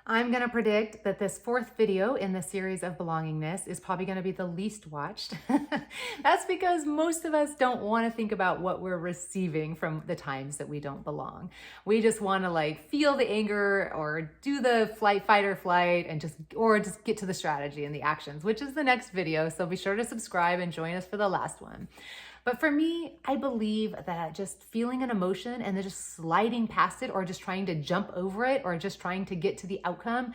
I'm going to predict that this fourth video in the series of belongingness is probably going to be the least watched. That's because most of us don't want to think about what we're receiving from the times that we don't belong. We just want to feel the anger or do the fight or flight and just get to the strategy and the actions, which is the next video. So be sure to subscribe and join us for the last one. But for me, I believe that just feeling an emotion and then just sliding past it or just trying to jump over it or just trying to get to the outcome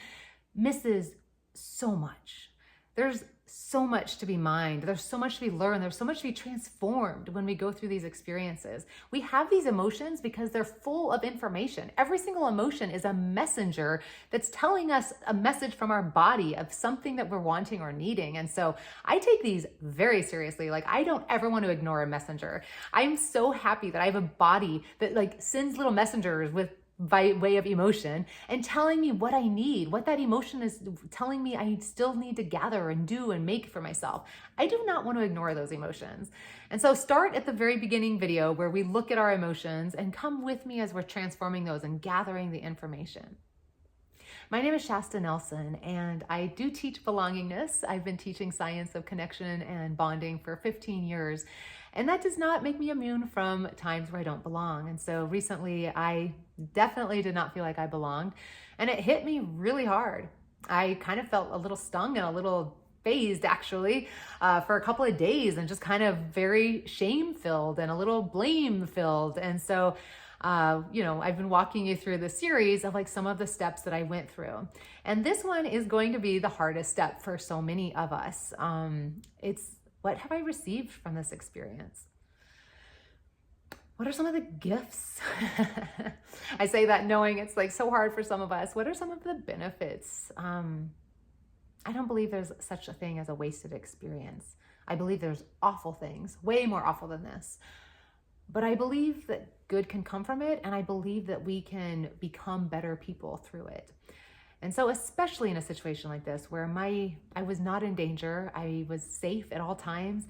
misses so much. There's so much to be mined. There's so much to be learned. There's so much to be transformed when we go through these experiences. We have these emotions because they're full of information. Every single emotion is a messenger that's telling us a message from our body of something that we're wanting or needing. And so I take these very seriously. I don't ever want to ignore a messenger. I'm so happy that I have a body that sends little messengers by way of emotion and telling me what I need, what that emotion is telling me I still need to gather and do and make for myself. I do not want to ignore those emotions. And so start at the very beginning video where we look at our emotions and come with me as we're transforming those and gathering the information. My name is Shasta Nelson, and I do teach belongingness. I've been teaching science of connection and bonding for 15 years, and that does not make me immune from times where I don't belong. And so recently, I definitely did not feel like I belonged, and it hit me really hard. I kind of felt a little stung and a little phased actually for a couple of days, and just kind of very shame-filled and a little blame-filled. And so I've been walking you through the series of some of the steps that I went through. And this one is going to be the hardest step for so many of us. It's what have I received from this experience? What are some of the gifts? I say that knowing it's so hard for some of us. What are some of the benefits? I don't believe there's such a thing as a wasted experience. I believe there's awful things, way more awful than this. But I believe that good can come from it, and I believe that we can become better people through it. And so especially in a situation like this where I was not in danger, I was safe at all times,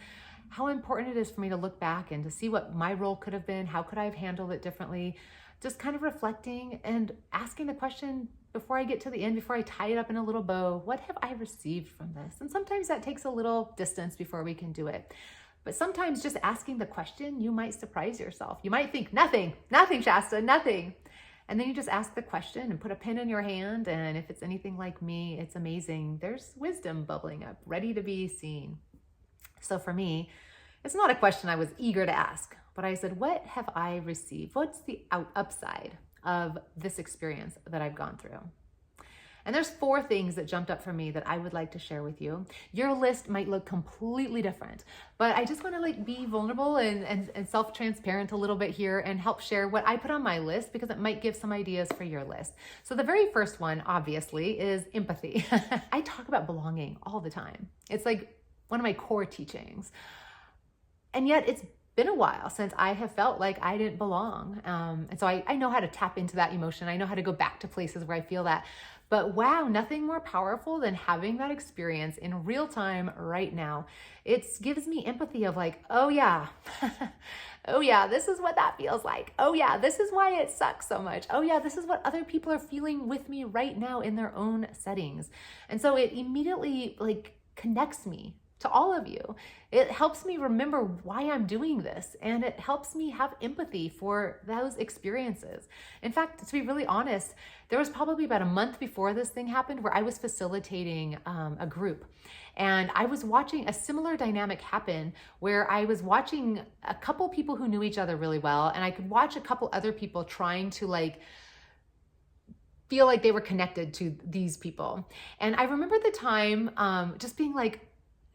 how important it is for me to look back and to see what my role could have been, how could I have handled it differently, just kind of reflecting and asking the question before I get to the end, before I tie it up in a little bow, what have I received from this? And sometimes that takes a little distance before we can do it. But sometimes just asking the question, you might surprise yourself. You might think, nothing, Shasta, nothing. And then you just ask the question and put a pen in your hand. And if it's anything like me, it's amazing. There's wisdom bubbling up, ready to be seen. So for me, it's not a question I was eager to ask, but I said, what have I received? What's the upside of this experience that I've gone through? And there's 4 things that jumped up for me that I would like to share with you. Your list might look completely different, but I just want to be vulnerable and self-transparent a little bit here and help share what I put on my list because it might give some ideas for your list. So the very first one, obviously, is empathy. I talk about belonging all the time. It's one of my core teachings. And yet it's been a while since I have felt like I didn't belong. And so I know how to tap into that emotion. I know how to go back to places where I feel that. But wow, nothing more powerful than having that experience in real time right now. It gives me empathy of oh yeah, oh yeah, this is what that feels like. Oh yeah, this is why it sucks so much. Oh yeah, this is what other people are feeling with me right now in their own settings. And so it immediately connects me to all of you. It helps me remember why I'm doing this, and it helps me have empathy for those experiences. In fact, to be really honest, there was probably about a month before this thing happened where I was facilitating a group, and I was watching a similar dynamic happen where I was watching a couple people who knew each other really well, and I could watch a couple other people trying to feel like they were connected to these people. And I remember the time just being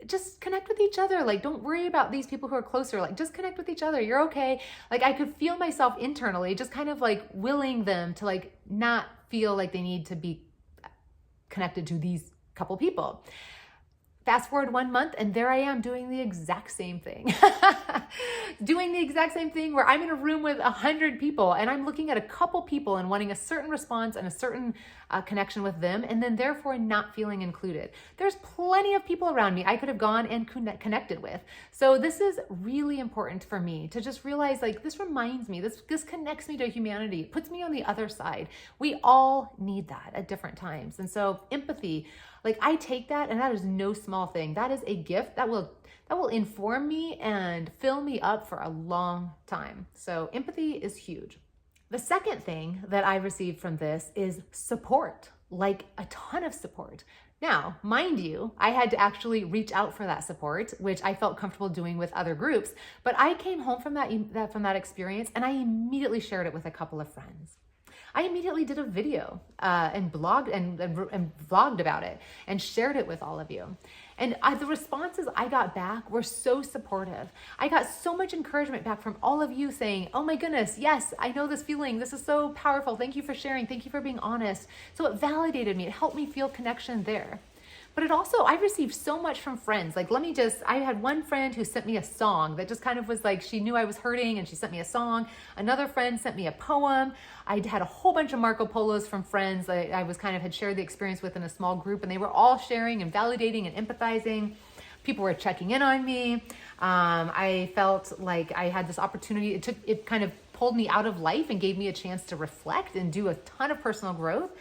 just connect with each other. Don't worry about these people who are closer. Just connect with each other. You're okay. I could feel myself internally just kind of willing them to not feel like they need to be connected to these couple people. Fast forward 1 month and there I am doing the exact same thing. Doing the exact same thing where I'm in a room with 100 people and I'm looking at a couple people and wanting a certain response and a certain connection with them, and then therefore not feeling included. There's plenty of people around me I could have gone and connected with. So this is really important for me to just realize, like, this reminds me, this connects me to humanity, it puts me on the other side. We all need that at different times. And so empathy, like, I take that, and that is no small thing. That is a gift that will inform me and fill me up for a long time. So empathy is huge. The second thing that I received from this is support, like a ton of support. Now, mind you, I had to actually reach out for that support, which I felt comfortable doing with other groups, but I came home from that experience and I immediately shared it with a couple of friends. I immediately did a video and blogged and vlogged about it and shared it with all of you. And the responses I got back were so supportive. I got so much encouragement back from all of you saying, oh my goodness, yes, I know this feeling. This is so powerful. Thank you for sharing. Thank you for being honest. So it validated me. It helped me feel connection there. But it also, I received so much from friends. Like, I had one friend who sent me a song that just kind of was like, she knew I was hurting and she sent me a song. Another friend sent me a poem. I had a whole bunch of Marco Polos from friends that I had shared the experience with in a small group, and they were all sharing and validating and empathizing. People were checking in on me. I felt like I had this opportunity. It kind of pulled me out of life and gave me a chance to reflect and do a ton of personal growth.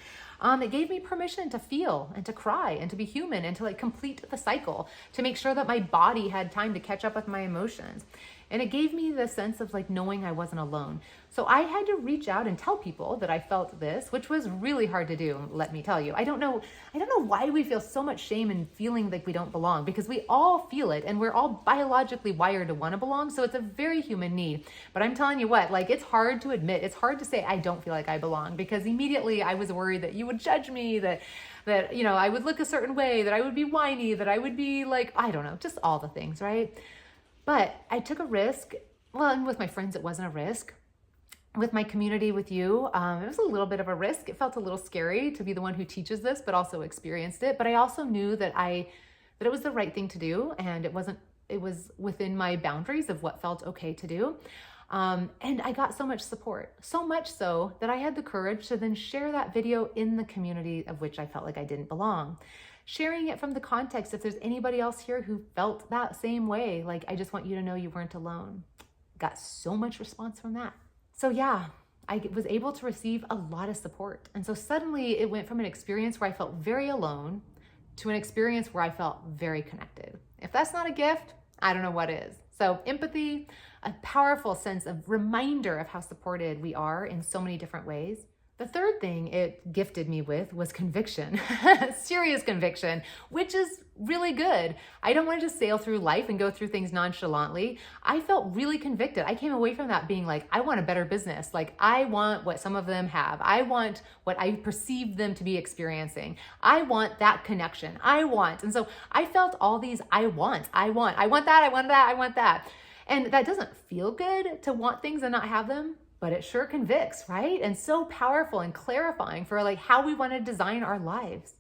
It gave me permission to feel and to cry and to be human and to complete the cycle, to make sure that my body had time to catch up with my emotions. And it gave me the sense of knowing I wasn't alone. So I had to reach out and tell people that I felt this, which was really hard to do, let me tell you. I don't know why we feel so much shame in feeling like we don't belong, because we all feel it and we're all biologically wired to want to belong. So it's a very human need. But I'm telling you what, it's hard to admit, it's hard to say I don't feel like I belong, because immediately I was worried that you would judge me, that I would look a certain way, that I would be whiny, that I would be I don't know, just all the things, right? But I took a risk. Well, and with my friends, it wasn't a risk. With my community, with you, it was a little bit of a risk. It felt a little scary to be the one who teaches this, but also experienced it. But I also knew that it was the right thing to do, and it was within my boundaries of what felt okay to do. And I got so much support, so much so that I had the courage to then share that video in the community of which I felt like I didn't belong. Sharing it from the context, if there's anybody else here who felt that same way, I just want you to know you weren't alone. Got so much response from that. So yeah, I was able to receive a lot of support. And so suddenly it went from an experience where I felt very alone to an experience where I felt very connected. If that's not a gift, I don't know what is. So empathy, a powerful sense of reminder of how supported we are in so many different ways. The third thing it gifted me with was conviction, serious conviction, which is really good. I don't want to just sail through life and go through things nonchalantly. I felt really convicted. I came away from that being I want a better business. I want what some of them have. I want what I perceive them to be experiencing. I want that connection. And so I felt all these I want that, I want that. And that doesn't feel good to want things and not have them. But it sure convicts, right? And so powerful and clarifying for how we want to design our lives.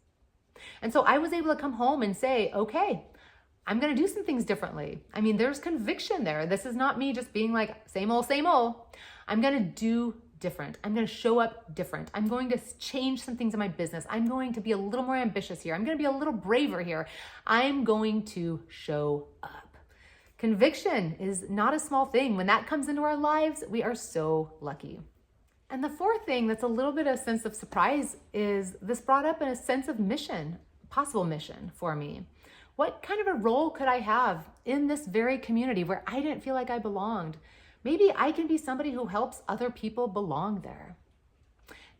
And so I was able to come home and say, okay, I'm going to do some things differently. I mean, there's conviction there. This is not me just being same old, same old. I'm going to do different. I'm going to show up different. I'm going to change some things in my business. I'm going to be a little more ambitious here. I'm going to be a little braver here. I'm going to show up. Conviction is not a small thing. When that comes into our lives, we are so lucky. And the fourth thing that's a little bit of a sense of surprise is this brought up in a sense of mission, possible mission for me. What kind of a role could I have in this very community where I didn't feel like I belonged? Maybe I can be somebody who helps other people belong there.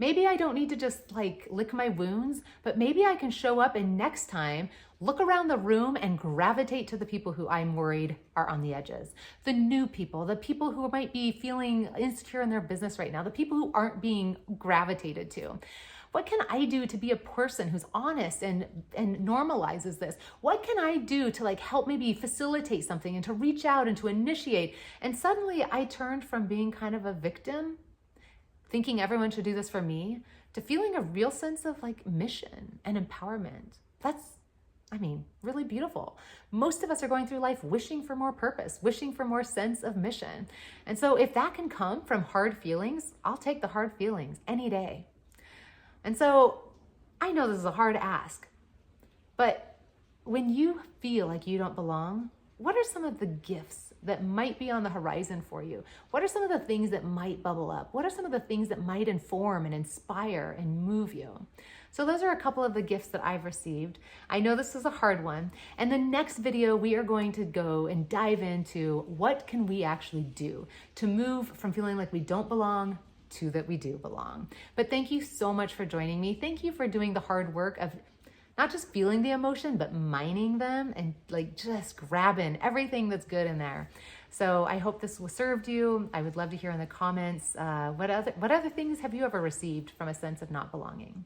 Maybe I don't need to just lick my wounds, but maybe I can show up and next time look around the room and gravitate to the people who I'm worried are on the edges. The new people, the people who might be feeling insecure in their business right now, the people who aren't being gravitated to. What can I do to be a person who's honest and normalizes this? What can I do to help maybe facilitate something and to reach out and to initiate? And suddenly I turned from being kind of a victim, thinking everyone should do this for me, to feeling a real sense of mission and empowerment. really beautiful. Most of us are going through life wishing for more purpose, wishing for more sense of mission. And so if that can come from hard feelings, I'll take the hard feelings any day. And so I know this is a hard ask, but when you feel like you don't belong, what are some of the gifts that might be on the horizon for you? What are some of the things that might bubble up? What are some of the things that might inform and inspire and move you? So those are a couple of the gifts that I've received. I know this is a hard one. And the next video, we are going to go and dive into what can we actually do to move from feeling like we don't belong to that we do belong. But thank you so much for joining me. Thank you for doing the hard work of not just feeling the emotion, but mining them and just grabbing everything that's good in there. So I hope this served you. I would love to hear in the comments, what other things have you ever received from a sense of not belonging?